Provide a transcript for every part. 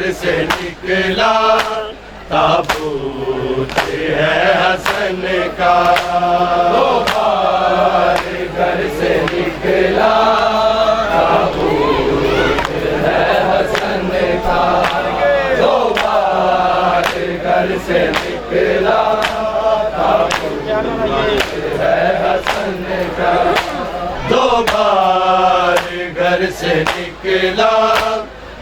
घर से निकला ताबूत है हसन का। दो बार घर से निकला ताबूत है हसन का। दो बार घर से निकला ताबूत है हसन का। दो बार घर से निकला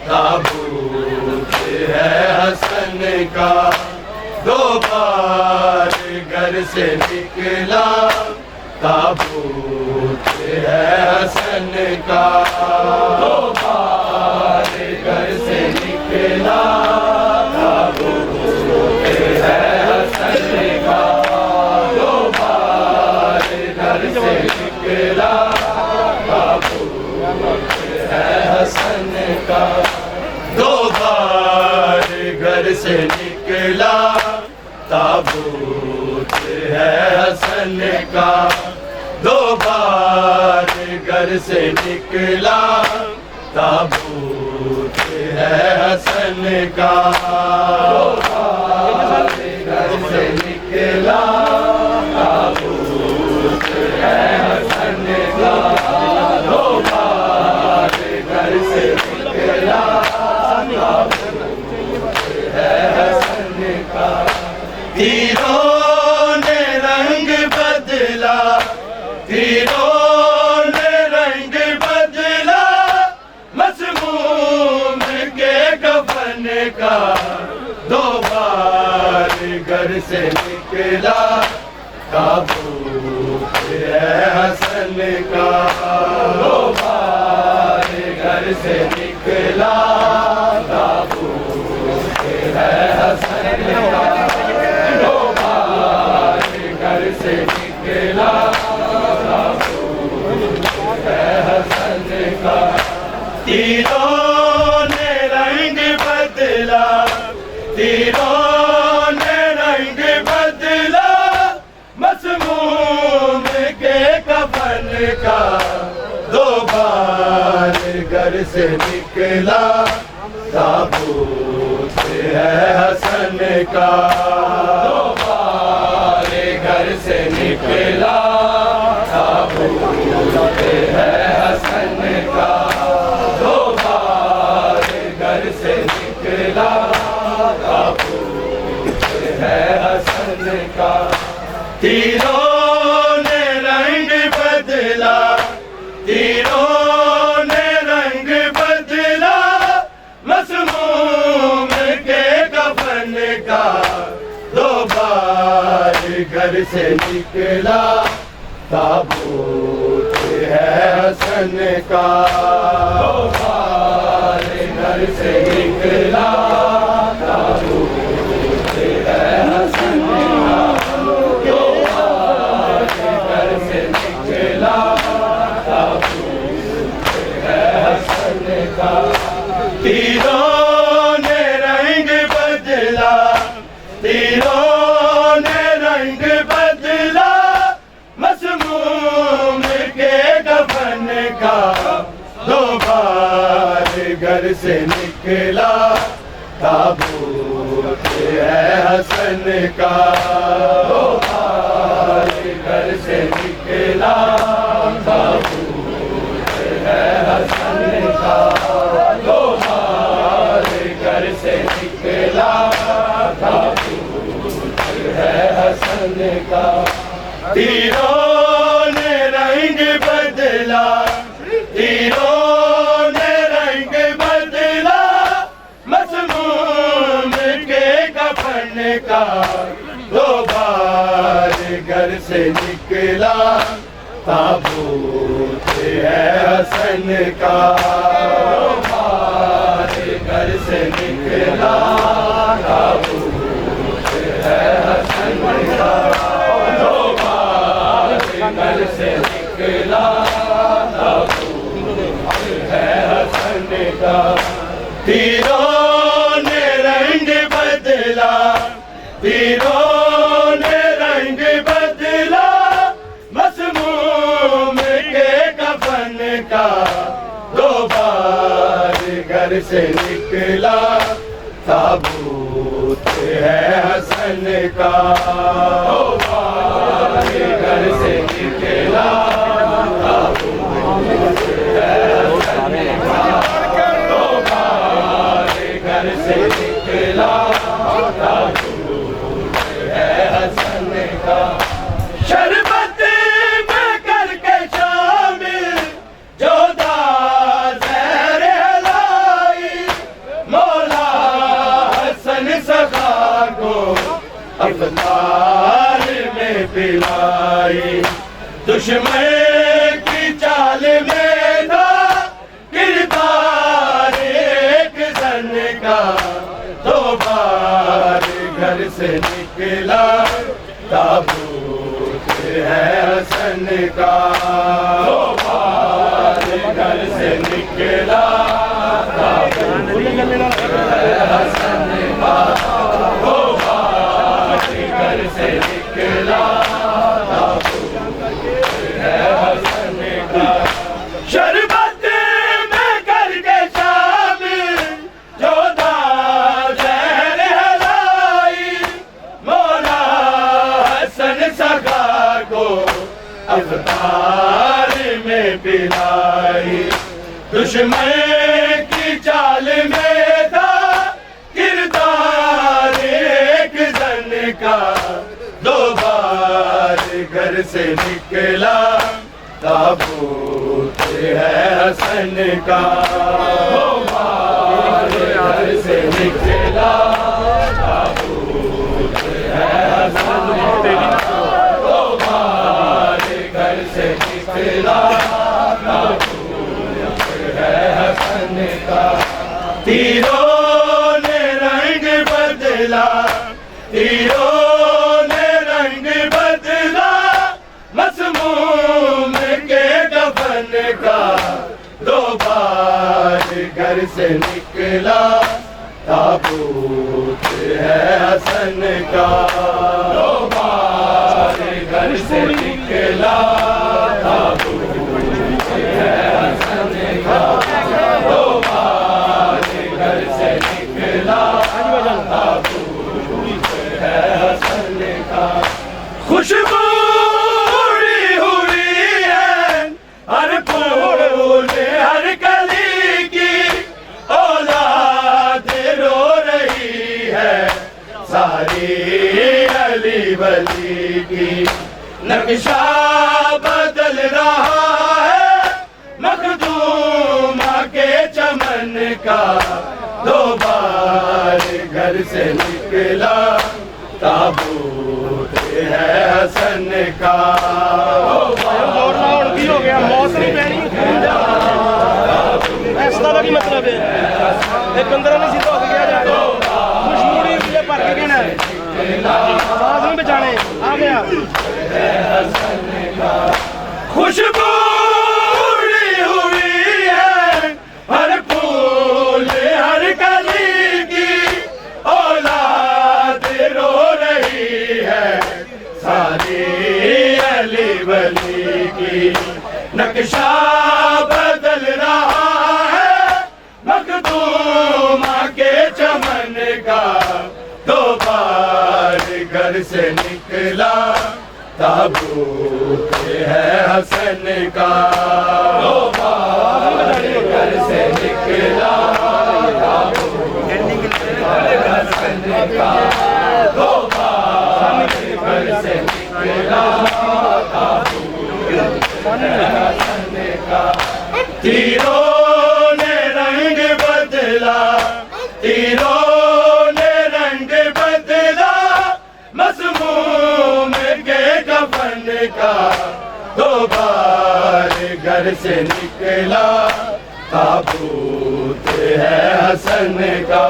ताबूत है हसन का। दो बार घर से निकला ताबूत है हसन का। दो बार घर से निकला ताबूत है हसन का। दो बार घर से निकला ताबूत है हसन का। दो बार घर से निकला ताबूत है हसन का। दो बार घर से निकला ताबूत है हसन का। दो बार घर से निकला ताबूत है हसन का। दो बार घर से निकला तीरों ने रंग बदला, तीरों ने रंग बदला, मसमूम के कफन का। दो बार घर से निकला ताबूत है हसन का। दो बार घर से निकला ताबूत है हसन का। दो बार घर से निकला ताबूत है हसन का। तीरों ने रंग बदला, तीरों ने रंग बदला, मसमूम के कफन का। दो बार घर से निकला ताबूत है हसन का। दो बार घर से निकला ताबूत है हसन का। दो बार घर से निकला ताबूत है हसन का। तीरों ने रंग बदला, तीरों ने रंग बदला, मसमूम के कफन का। दो बार घर से निकला ताबूत है हसन का। दो बार घर से निकला ताबूत है हसन का। दो बार घर से निकला ताबूत है हसन का। तीरों ने रंग बदला, तीरों ने रंग बदला, मसमूम के कफन का। दो बार घर से निकला ताबूत है हसन का। दो बार घर से निकला ताबूत है हसन का। दो बार घर से निकला ताबूत है हसन का। तीरों ने रंग बदला, तीरों ने रंग बदला, मसमूम के कफन का। दो बार घर से निकला ताबूत है हसन का। दो बार घर से निकला ताबूत है हसन का। दो बार घर से निकला ताबूत है हसन का। तीरों ने रंग बदला, तीरों ने रंग बदला, मसमूम के कफन का। दो बार घर से निकला ताबूत है हसन का। घर से निकला ताबूत है हसन का। घर से निकला ताबूत है हसन का। शरबत में करके शामिल जोदा ज़हर हलाई, मौला हसन सखा को अफ्तार में पिलाई। दुश्मन की चाल में था किरदार एक जन का, दो बार घर से निकला ताबूत है हसन का। दो बार घर से निकला ताबूत है हसन का। दो बार घर से निकला ताबूत है हसन का। शरबत में करके शामिल जोदा ज़हर हलाई, मौला हसन सखा को अफ्तार में पिलाई। दुश्मन की चाल में था किरदार एक जन का, दो बार घर से निकला ताबूत है हसन का। दो बार घर से निकला ताबूत है हसन का। दो बार घर से निकला ताबूत है हसन का। तीरों ने रंग बदला, तीरों ने रंग बदला मसमूम के कफन का। दो बार घर से निकला ताबूत है हसन का। दो बार घर से निकला ताबूत है हसन का। दो बार घर से निकला ताबूत है हसन का। खुशबू हर फूल हर कली की औलाद रो रही है, सारी अली वली की। नक्शा बदल रहा है मखदूमा के चमन का। दो बार घर से निकला ताबूत है हसन का। हो गया मौत नहीं पैनी इस तरह की मतलब है एक अंदर नहीं सीधा हो गया जाए खुशबूड़ी मुझे भर के कहना है आवाज नहीं बचाने आ गया। खुशबू हुई है हर फूल हर कली की औलाद रो रही है, सारी अली वली की। नक्शा बदल रहा है मखदूमा के चमन का। दो बार घर से निकला ताबूत है हसन का। दो बार घर से निकला ताबूत है हसन का। दो बार घर से निकला तीरों ने रंग बदला, तीरों ने रंग बदला मसमूम के कफन का। दो बार घर से निकला ताबूत है हसन का।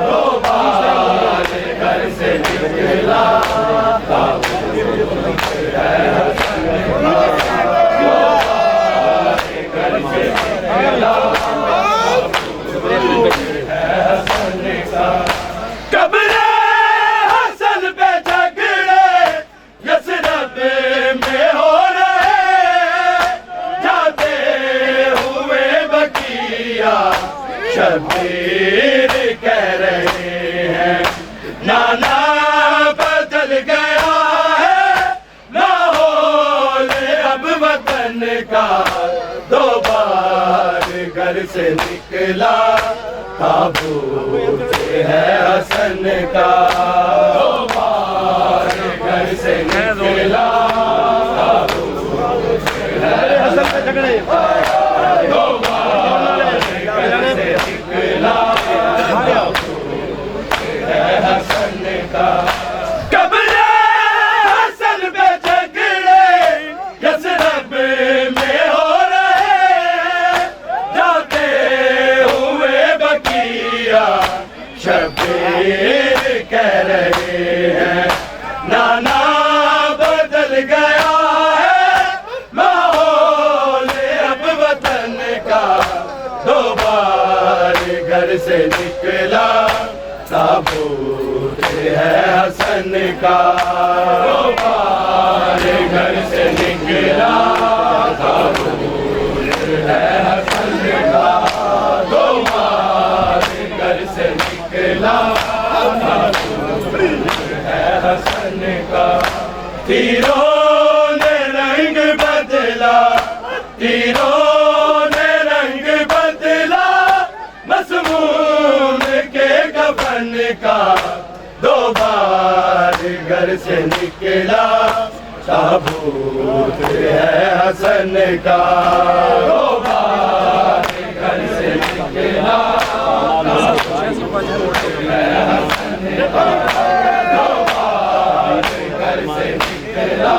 दो बार घर से निकला ताबूत है हसन का। कब्र हसन पे झगड़े यसरत में हो रहे, जाते हुए बकिया शबीर कह निकला ताबूत है हसन का दो बार घर से निकला ताबूत है हसन के झगड़े दो बार घर से निकला ताबूत है हसन का कब्रे हसन पे झगड़े यसरब में हो रहे जाते हुए बकिया शबीर कह रहे हैं नाना बदल गया है माहौल अब वतन का दो बार घर से निकला ताबूत है हसन का दो बार घर से निकला ताबूत है हसन का दो बार घर से निकला ताबूत है हसन का तीरों ने रंग बदला तीरों ने रंग बदला मसमूम के कफन का दो बार घर से निकला ताबूत है हसन का दो बार घर से निकला ताबूत है हसन का दो बार घर से निकला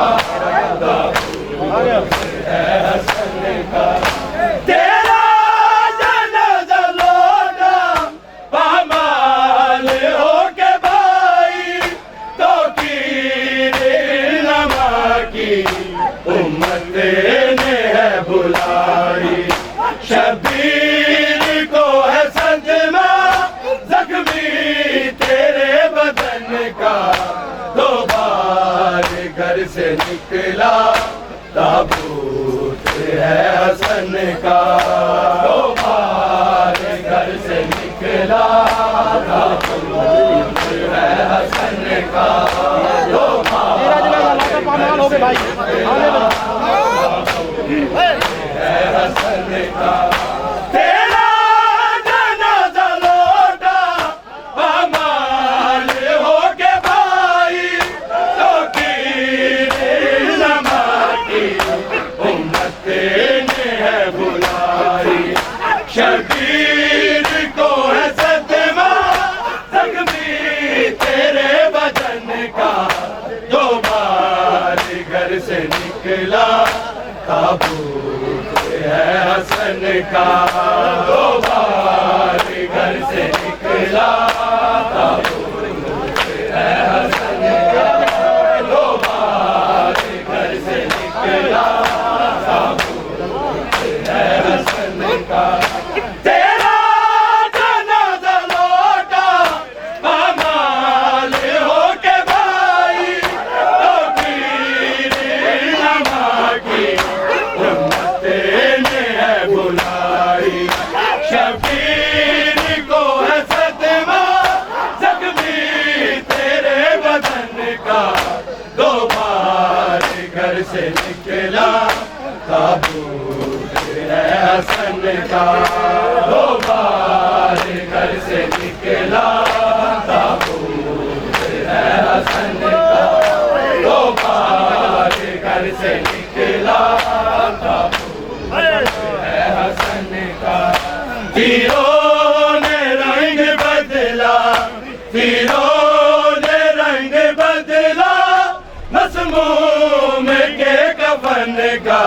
ताबूत है हसन का तेरा जनाजा लौटा पामाल हो के भाई तो नमा की उम्मत ने है बुलाई शबीर को है सदमा जख्मी तेरे बदन का दो बार घर से निकला ताबूत है हसन का दो बार घर से निकला ताबूत है हसन का दो तेरा जनाजा लाका पामाल हो गए भाई आने दो है हसन का तेरा जनाजा लौटा पामाल हो के भाई तो नमा की उम्मत ने है बुलाई शबीर को है सदमा जख्मी तेरे बदन का दो बार घर से निकला ताबूत है हसन का दो बार घर से निकला ताबूत है हसन का दो बार घर से निकला ताबूत है हसन का तेरा जनाजा लौटा पामाल हो के भाई तो नमा की उम्मत ने है बुलाई शबीर को है सदमा जख्मी तेरे बदन का दो बार घर से निकला ताबूत है हसन का दो बार घर से निकला ताबूत है हसन का दो बार घर से निकला ताबूत है हसन का तीरों ने रंग बदला तीरों ने रंग बदला मसमूम के कफन का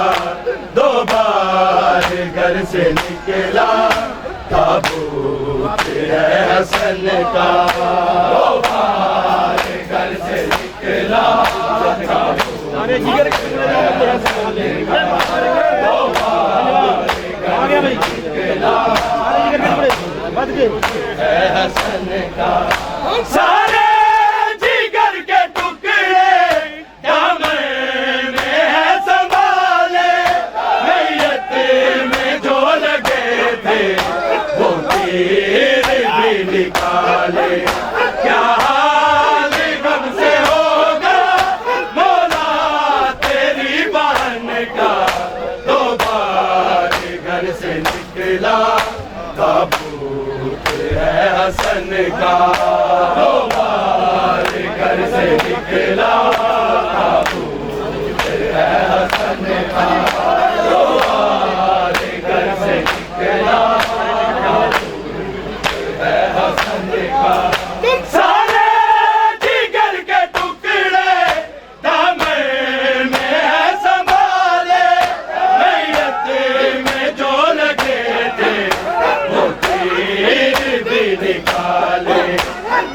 दो बार घर से निकला ताबूत है हसन का दो बार घर से निकला ताबूत अरे जिगर के टुकड़े दो बार आ गया भाई निकला सारे जिगर के टुकड़े बच गए है हसन का सारे जिगर के टुकड़े दामन में है संभाले मैयत में जो लगे थे वो तीर भी निकाले क्या हाल गम से होगा मौला तेरी बहन का दो बार घर से निकला का दो बार घर से निकला ताबूत है हसन का दो बार घर से निकला ताबूत है हसन का सारे जिगर के टुकड़े दामन में है संभाले मैयत में जो लगे थे वो तीर भी निकाले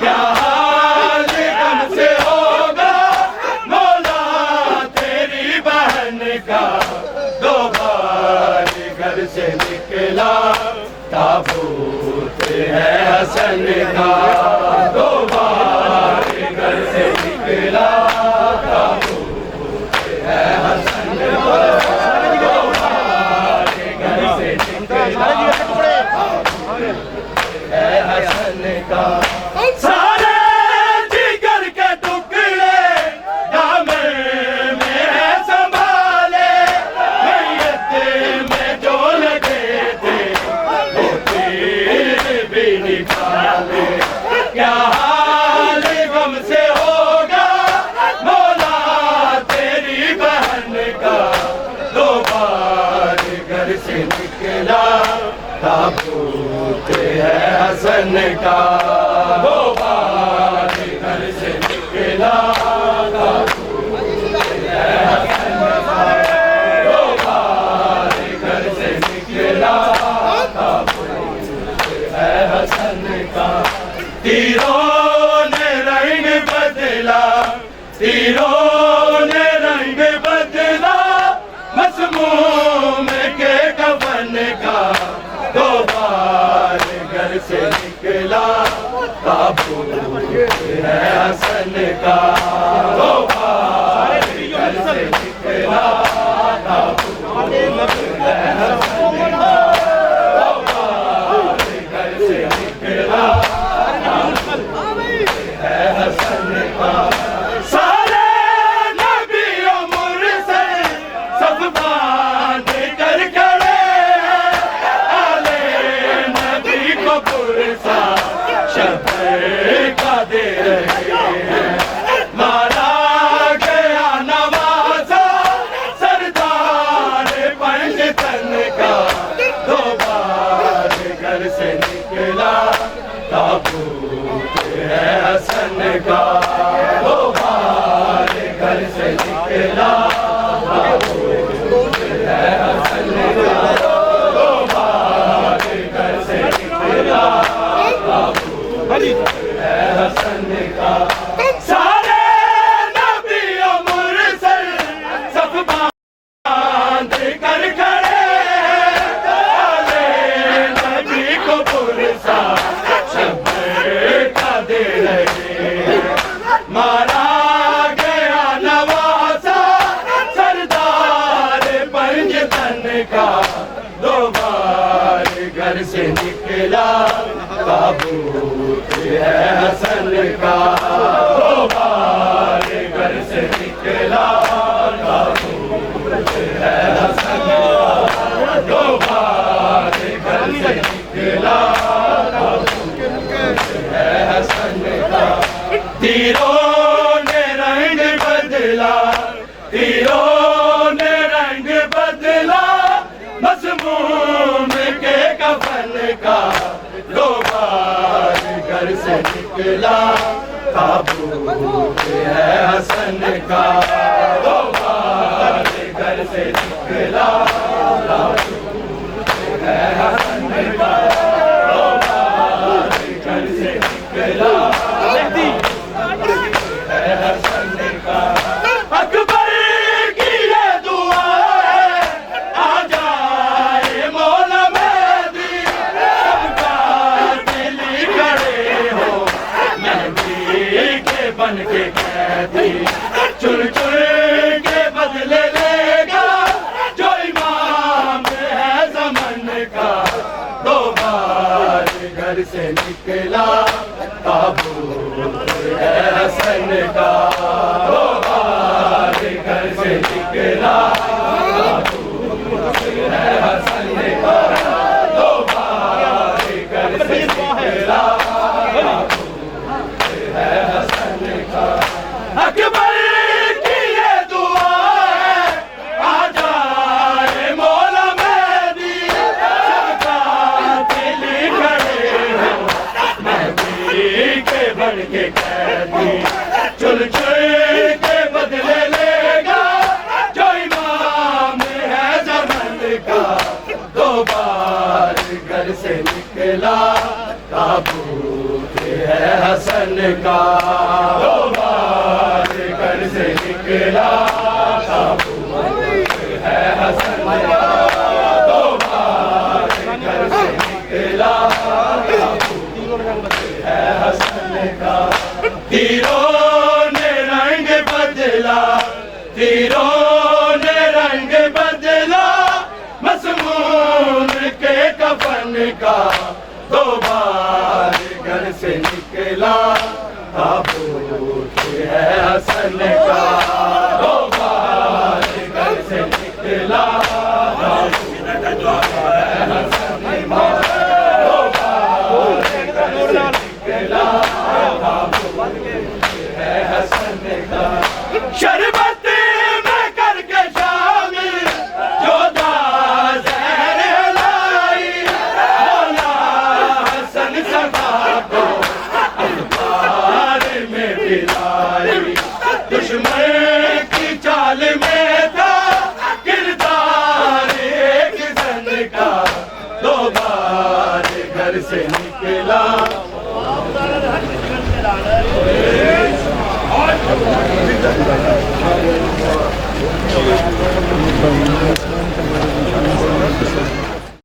क्या हाल गम से होगा मौला तेरी बहन का दो बार घर से निकला ताबूत है हसन का दो बार घर से निकला ताबूत है हसन का दो बार घर से निकला है हसन का सारे जिगर के टुकड़े दामन में है संभाले मैयत में जो लगे थे वो तीर भी निकाले क्या हाल गम से होगा मौला तेरी बहन का दो बार घर से निकला ताबूत है हसन का दो बार घर से निकला ताबूत है हसन का दो बार घर से निकला ताबूत है हसन का तीरों ने रंग बदला तीरों ने रंग बदला मसमूम के कफन का दो बार घर से निकला ताबूत है हसन का दो बार घर से निकला ताबूत है हसन का दो बार घर से निकला ताबूत है हसन का सारे नबियों मुरसल सब बांध कर खड़े आले नबी को पुरसा शफर का दे रहे हैं मारा गया नवाजा सरदार पंजतन का दो बार घर से निकला ताबूत है हसन का दो बार घर से निकला ताबूत है हसन का दो बार घर से निकला ताबूत है हसन का सारे नबियों मुरसल सब बांध कर खड़े आले नबी को पुरसा शफर का दे रहे हैं मारा गया नवासा सरदार पंजतन का दो बार घर से निकला ताबूत है हसन का दो बार घर से निकला ताबूत है हसन का दो बार घर से निकला ताबूत है हसन का तीरों ने रंग बदला तीरों ने रंग बदला मसमूम के कफन का दो बार घर से निकला ताबूत है हसन का दो बार घर से निकला ताबूत है हसन का दो बार घर से निकला है हसन का अकबर की ये दुआ है आ जाए मौला मेहदी सबका दिल खड़े हो मेहदी के बन के कैदी चुन चुन के बदले लेगा जो इमाम है ज़मन का दो बार घर से निकला ताबूत है हसन का दो बार घर से निकला ताबूत है हसन का दो बार घर से निकला बन के कैदी चुन चुन के बदले लेगा जो इमाम है ज़माने का। दो बार घर से निकला ताबूत है हसन का। दो बार घर से निकला ताबूत है हसन का। दो बार घर से निकला ताबूत है हसन का। तीरों ने रंग बदला, तीरों ने रंग बदला मसमूम के कफन का। दो बार घर से निकला ताबूत है हसन का। दो बार घर से निकला ताबूत है हसन का। दो बार घर से निकला ताबूत है हसन का। शरबत में करके शामिल जो ज़हर लाई बोला हसन सभा को अखबार में पिलाई। दुश्मन की चाल में था किरदार एक जन का। दो बार घर से निकला